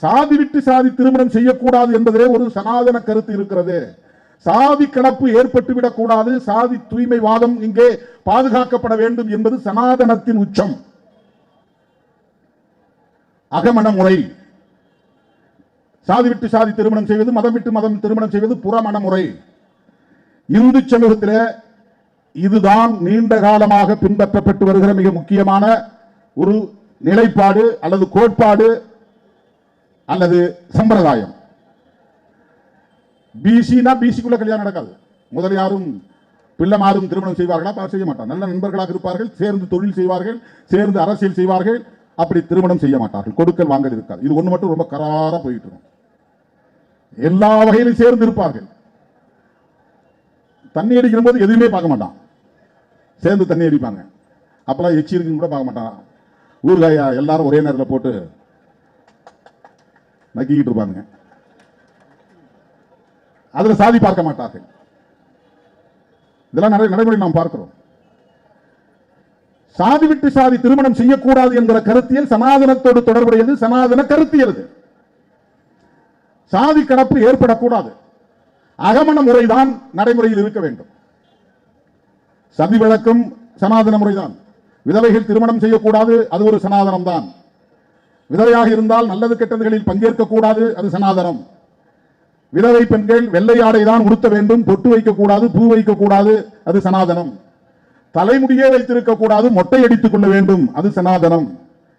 சாதி விட்டு சாதி திருமணம் செய்யக்கூடாது என்பதிலே ஒரு சனாதன கருத்து இருக்கிறது. சாதி கலப்பு ஏற்பட்டுவிடக் கூடாது, சாதி தூய்மைவாதம் இங்கே பாதுகாக்கப்பட வேண்டும் என்பது சனாதனத்தின் உச்சம். அகமண முறை, சாதி விட்டு சாதி திருமணம் செய்வது, மதம் விட்டு மதம் திருமணம் செய்வது புறமண முறை. இந்து சமூகத்தில் இதுதான் நீண்ட காலமாக பின்பற்றப்பட்டு வருகிற மிக முக்கியமான ஒரு நிலைப்பாடு அல்லது கோட்பாடு அல்லது சம்பிரதாயம். பிசினா பிசிக்குள்ள கல்யாணம் நடக்காது. முதலியாரும் பிள்ளைமாரும் திருமணம் செய்வார்களா? செய்ய மாட்டார். நல்ல நண்பர்களாக இருப்பார்கள், சேர்ந்து தொழில் செய்வார்கள், சேர்ந்து அரசியல் செய்வார்கள். அப்படி திருமணம் செய்ய மாட்டார்கள். கொடுக்கல் வாங்கல் இருக்காது. இது ஒன்று மட்டும் ரொம்ப கராரா போயிட்டு இருக்கும். எல்லா வகையிலும் சேர்ந்து இருப்பார்கள். தண்ணி அடிக்கிற போது எதுவுமே பார்க்க மாட்டான், சேர்ந்து தண்ணி அடிப்பாங்க. அப்பெல்லாம் எச்சி இருக்குன்னு கூட பார்க்க மாட்டான். ஊறுகாயா எல்லாரும் ஒரே நேரத்தில் போட்டு நக்கிக்கிட்டு இருப்பாங்க. அதுல சாதி பார்க்க மாட்டார்கள். இதெல்லாம் நிறைய நடைமுறை நாம் பார்க்கிறோம். சாதி விட்டு சாதி திருமணம் செய்யக்கூடாது என்கிற கருத்தியல் சனாதனத்தோடு தொடர்புடையது. சனாதன கருத்தியல். சாதி கலப்பு ஏற்படக்கூடாது. அகமண முறைதான் நடைமுறையில் இருக்க வேண்டும். சதி வழக்கம் சனாதன முறைதான். விதவைகள் திருமணம் செய்யக்கூடாது, அது ஒரு சனாதனம் தான். விதவையாக இருந்தால் நல்லது கெட்டதுகளில் பங்கேற்க கூடாது, அது சனாதனம். விதவை பெண்கள் வெள்ளை ஆடை தான் உடுத்த வேண்டும், பொட்டு வைக்கக்கூடாது, பூ வைக்கக்கூடாது, அது சனாதனம். தலைமுடியே வைத்திருக்க கூடாது, மொட்டை அடித்துக் கொள்ள வேண்டும், அது சனாதனம்.